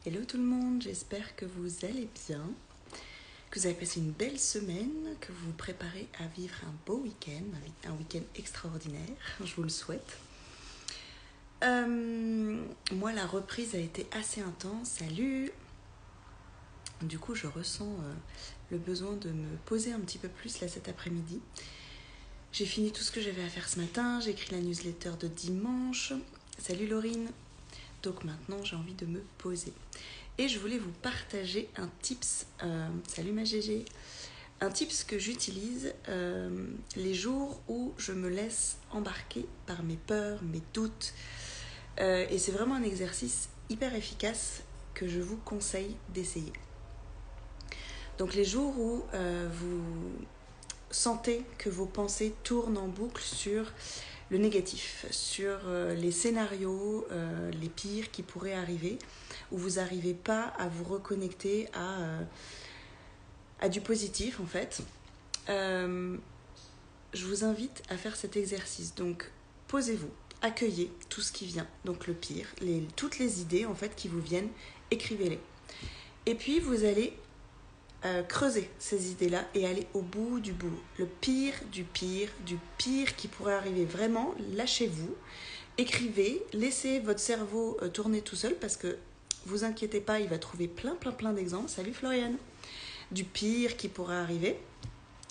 Hello tout le monde, j'espère que vous allez bien, que vous avez passé une belle semaine, que vous vous préparez à vivre un beau week-end, un week-end extraordinaire, je vous le souhaite. Moi, la reprise a été assez intense, salut. Du coup, je ressens le besoin de me poser un petit peu plus là cet après-midi. J'ai fini tout ce que j'avais à faire ce matin, j'ai écrit la newsletter de dimanche. Salut Laurine. Donc maintenant, j'ai envie de me poser. Et je voulais vous partager un tips, salut ma GG, un tips que j'utilise les jours où je me laisse embarquer par mes peurs, mes doutes. Et c'est vraiment un exercice hyper efficace que je vous conseille d'essayer. Donc les jours où vous sentez que vos pensées tournent en boucle sur le négatif, sur les scénarios les pires qui pourraient arriver, où vous n'arrivez pas à vous reconnecter à du positif en fait. Je vous invite à faire cet exercice. Donc posez-vous, accueillez tout ce qui vient, donc le pire, toutes les idées en fait qui vous viennent, écrivez-les. Et puis vous allez creuser ces idées-là et aller au bout du bout. Le pire du pire qui pourrait arriver. Vraiment, lâchez-vous, écrivez, laissez votre cerveau tourner tout seul parce que vous inquiétez pas, il va trouver plein d'exemples. Salut Floriane. Du pire qui pourrait arriver.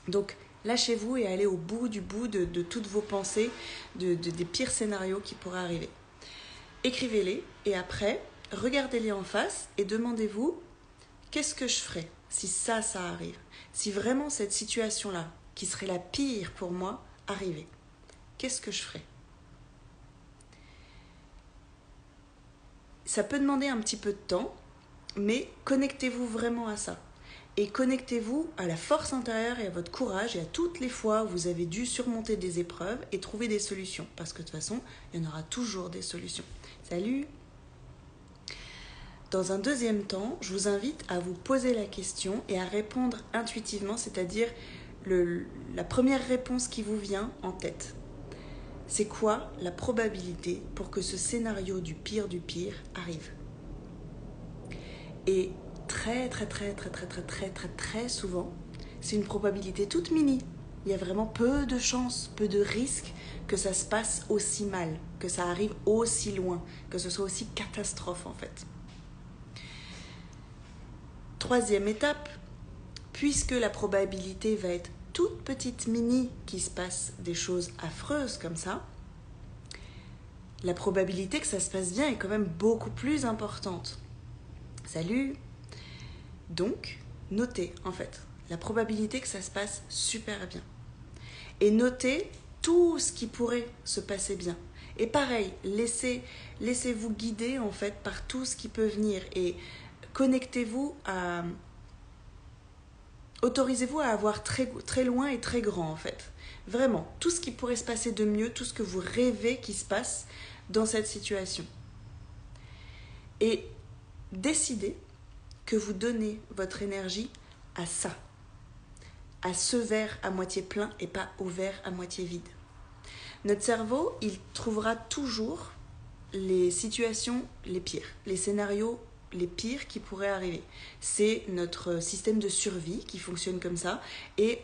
Donc, lâchez-vous et allez au bout de toutes vos pensées, des pires scénarios qui pourraient arriver. Écrivez-les et après, regardez-les en face et demandez-vous qu'est-ce que je ferais si ça arrive, si vraiment cette situation-là, qui serait la pire pour moi, arrivait, qu'est-ce que je ferais? Ça peut demander un petit peu de temps, mais connectez-vous vraiment à ça. Et connectez-vous à la force intérieure et à votre courage et à toutes les fois où vous avez dû surmonter des épreuves et trouver des solutions. Parce que de toute façon, il y en aura toujours des solutions. Salut! Dans un deuxième temps, je vous invite à vous poser la question et à répondre intuitivement, c'est-à-dire la première réponse qui vous vient en tête. C'est quoi la probabilité pour que ce scénario du pire arrive? Et très souvent, c'est une probabilité toute mini. Il y a vraiment peu de chances, peu de risques que ça se passe aussi mal, que ça arrive aussi loin, que ce soit aussi catastrophe en fait. Troisième étape, puisque la probabilité va être toute petite mini qu'il se passe des choses affreuses comme ça, la probabilité que ça se passe bien est quand même beaucoup plus importante. Salut! Donc, notez en fait la probabilité que ça se passe super bien. Et notez tout ce qui pourrait se passer bien. Et pareil, laissez-vous guider en fait par tout ce qui peut venir et connectez-vous à... Autorisez-vous à avoir très loin et très grand en fait. Vraiment, tout ce qui pourrait se passer de mieux, tout ce que vous rêvez qui se passe dans cette situation. Et décidez que vous donnez votre énergie à ça. À ce verre à moitié plein et pas au verre à moitié vide. Notre cerveau, il trouvera toujours les situations les pires, les scénarios les pires qui pourraient arriver. C'est notre système de survie qui fonctionne comme ça et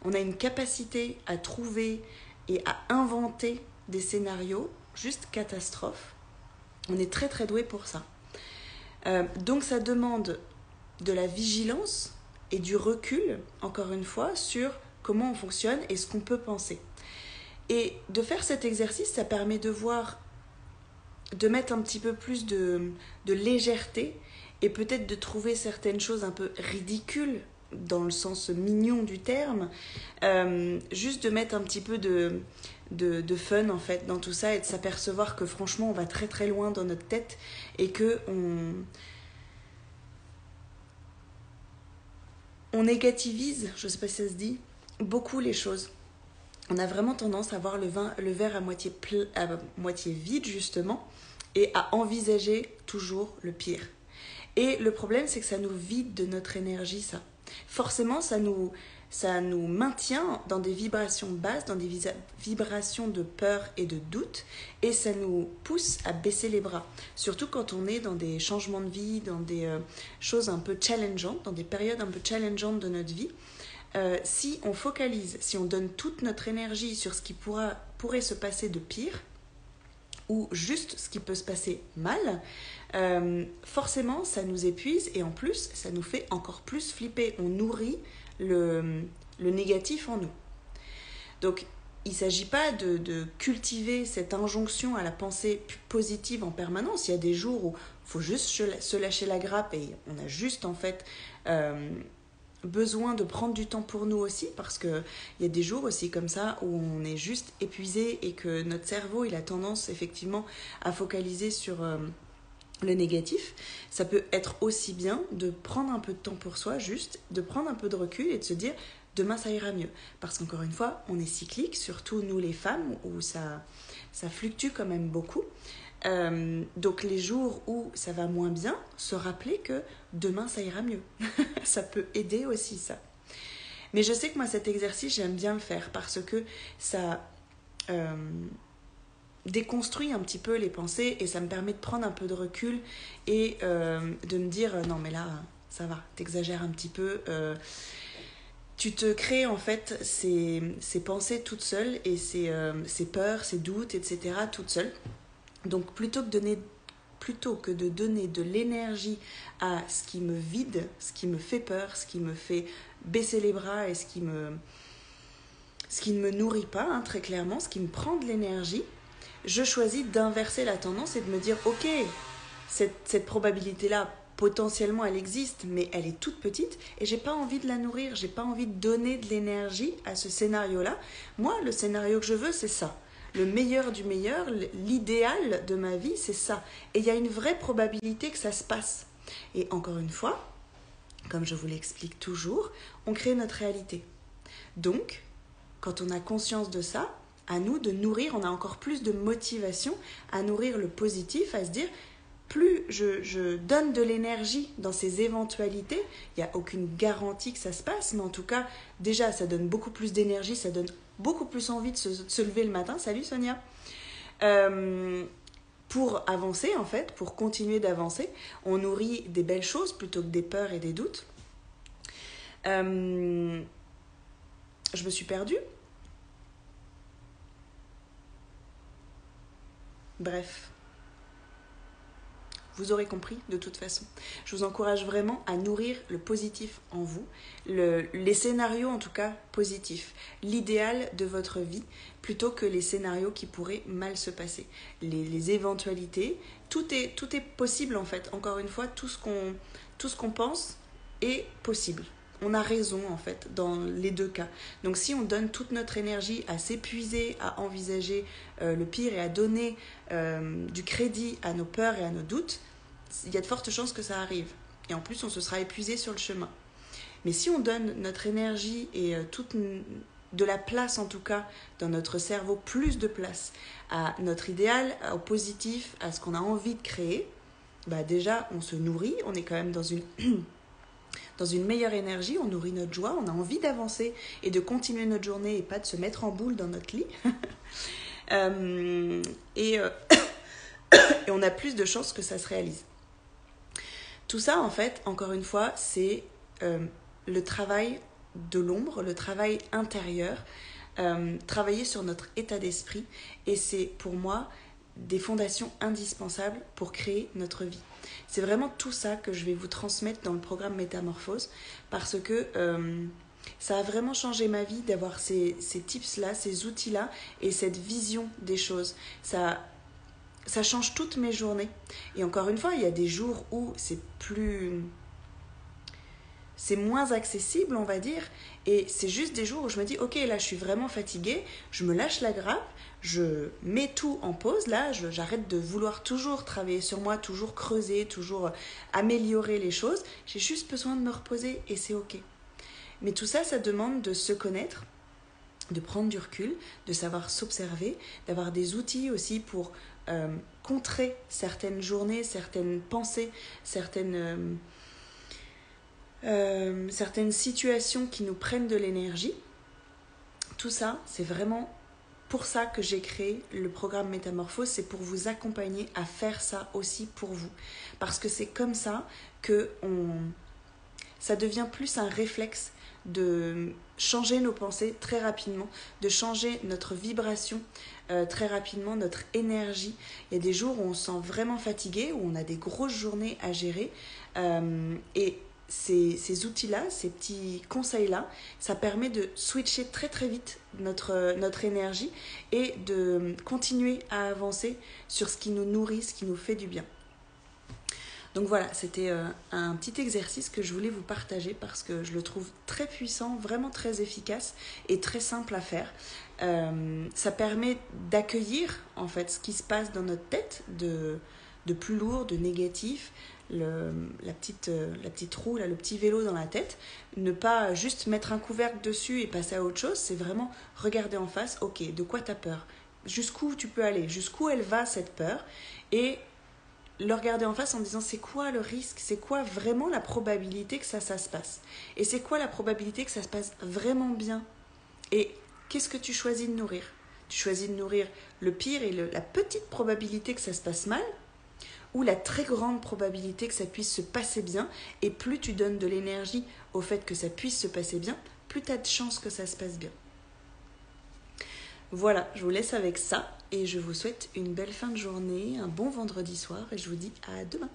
on a une capacité à trouver et à inventer des scénarios juste catastrophes. On est très doué pour ça. Donc ça demande de la vigilance et du recul, encore une fois, sur comment on fonctionne et ce qu'on peut penser. Et de faire cet exercice, ça permet de voir, de mettre un petit peu plus de légèreté et peut-être de trouver certaines choses un peu ridicules dans le sens mignon du terme, juste de mettre un petit peu de fun en fait dans tout ça et de s'apercevoir que franchement on va très loin dans notre tête et que on négativise, je sais pas si ça se dit, beaucoup les choses. On a vraiment tendance à voir le verre à moitié vide justement et à envisager toujours le pire. Et le problème, c'est que ça nous vide de notre énergie, ça. Forcément, ça nous ça nous maintient dans des vibrations basses, dans des vibrations de peur et de doute, et ça nous pousse à baisser les bras. Surtout quand on est dans des changements de vie, dans des choses un peu challengeantes, dans des périodes un peu challengeantes de notre vie. Si on focalise, si on donne toute notre énergie sur ce qui pourrait se passer de pire, ou juste ce qui peut se passer mal, forcément ça nous épuise et en plus ça nous fait encore plus flipper. On nourrit le négatif en nous. Donc il ne s'agit pas de cultiver cette injonction à la pensée positive en permanence. Il y a des jours où il faut juste se lâcher la grappe et on a juste en fait besoin de prendre du temps pour nous aussi, parce qu'il y a des jours aussi comme ça où on est juste épuisé et que notre cerveau il a tendance effectivement à focaliser sur le négatif. Ça peut être aussi bien de prendre un peu de temps pour soi, juste de prendre un peu de recul et de se dire demain ça ira mieux, parce qu'encore une fois on est cyclique, surtout nous les femmes où ça fluctue quand même beaucoup. Donc les jours où ça va moins bien, se rappeler que demain ça ira mieux. Ça peut aider aussi ça. Mais je sais que moi cet exercice j'aime bien le faire parce que ça déconstruit un petit peu les pensées et ça me permet de prendre un peu de recul et de me dire non mais là ça va, t'exagères un petit peu. Tu te crées en fait ces pensées toutes seules et ces peurs, ces doutes, etc. toutes seules. Donc plutôt que de donner de l'énergie à ce qui me vide, ce qui me fait peur, ce qui me fait baisser les bras et ce qui ne me nourrit pas, très clairement, ce qui me prend de l'énergie, je choisis d'inverser la tendance et de me dire ok, cette probabilité-là, potentiellement elle existe, mais elle est toute petite et j'ai pas envie de la nourrir, j'ai pas envie de donner de l'énergie à ce scénario-là. Moi, le scénario que je veux, c'est ça. Le meilleur du meilleur, l'idéal de ma vie, c'est ça. Et il y a une vraie probabilité que ça se passe. Et encore une fois, comme je vous l'explique toujours, on crée notre réalité. Donc, quand on a conscience de ça, à nous de nourrir, on a encore plus de motivation à nourrir le positif, à se dire, plus je donne de l'énergie dans ces éventualités, il n'y a aucune garantie que ça se passe, mais en tout cas, déjà, ça donne beaucoup plus d'énergie, ça donne beaucoup plus envie de se lever le matin. Salut Sonia. Pour avancer, en fait, pour continuer d'avancer, on nourrit des belles choses plutôt que des peurs et des doutes. Je me suis perdue. Bref. Vous aurez compris de toute façon. Je vous encourage vraiment à nourrir le positif en vous, les scénarios en tout cas positifs, l'idéal de votre vie plutôt que les scénarios qui pourraient mal se passer. Les éventualités, tout est possible en fait. Encore une fois, tout ce qu'on pense est possible. On a raison en fait dans les deux cas. Donc si on donne toute notre énergie à s'épuiser, à envisager le pire et à donner du crédit à nos peurs et à nos doutes, il y a de fortes chances que ça arrive. Et en plus on se sera épuisé sur le chemin. Mais si on donne notre énergie et de la place en tout cas dans notre cerveau, plus de place à notre idéal, au positif, à ce qu'on a envie de créer, bah déjà on se nourrit, on est quand même dans une meilleure énergie, on nourrit notre joie, on a envie d'avancer et de continuer notre journée et pas de se mettre en boule dans notre lit. Et on a plus de chances que ça se réalise. Tout ça, en fait, encore une fois, c'est le travail de l'ombre, le travail intérieur, travailler sur notre état d'esprit. Et c'est pour moi des fondations indispensables pour créer notre vie. C'est vraiment tout ça que je vais vous transmettre dans le programme Métamorphose parce que ça a vraiment changé ma vie d'avoir ces tips-là, ces outils-là et cette vision des choses. Ça change toutes mes journées. Et encore une fois, il y a des jours où c'est moins accessible, on va dire, et c'est juste des jours où je me dis ok, là je suis vraiment fatiguée, je me lâche la grappe, je mets tout en pause, là j'arrête de vouloir toujours travailler sur moi, toujours creuser, toujours améliorer les choses, j'ai juste besoin de me reposer et c'est ok. Mais tout ça, ça demande de se connaître, de prendre du recul, de savoir s'observer, d'avoir des outils aussi pour contrer certaines journées, certaines pensées, certaines certaines situations qui nous prennent de l'énergie. Tout ça, c'est vraiment pour ça que j'ai créé le programme Métamorphose, c'est pour vous accompagner à faire ça aussi pour vous. Parce que c'est comme ça que ça devient plus un réflexe de changer nos pensées très rapidement, de changer notre vibration très rapidement, notre énergie. Il y a des jours où on se sent vraiment fatigué, où on a des grosses journées à gérer. Et ces outils-là, ces petits conseils-là, ça permet de switcher très très vite notre énergie et de continuer à avancer sur ce qui nous nourrit, ce qui nous fait du bien. Donc voilà, c'était un petit exercice que je voulais vous partager parce que je le trouve très puissant, vraiment très efficace et très simple à faire. Ça permet d'accueillir en fait ce qui se passe dans notre tête de plus lourd, de négatif, la petite roue, là, le petit vélo dans la tête. Ne pas juste mettre un couvercle dessus et passer à autre chose, c'est vraiment regarder en face, ok, de quoi tu as peur ? Jusqu'où tu peux aller ? Jusqu'où elle va cette peur ? Et le regarder en face en disant c'est quoi le risque, c'est quoi vraiment la probabilité que ça se passe, et c'est quoi la probabilité que ça se passe vraiment bien, et qu'est-ce que tu choisis de nourrir. Tu choisis de nourrir le pire et la petite probabilité que ça se passe mal, ou la très grande probabilité que ça puisse se passer bien, et plus tu donnes de l'énergie au fait que ça puisse se passer bien, plus tu as de chances que ça se passe bien. Voilà, je vous laisse avec ça et je vous souhaite une belle fin de journée, un bon vendredi soir et je vous dis à demain.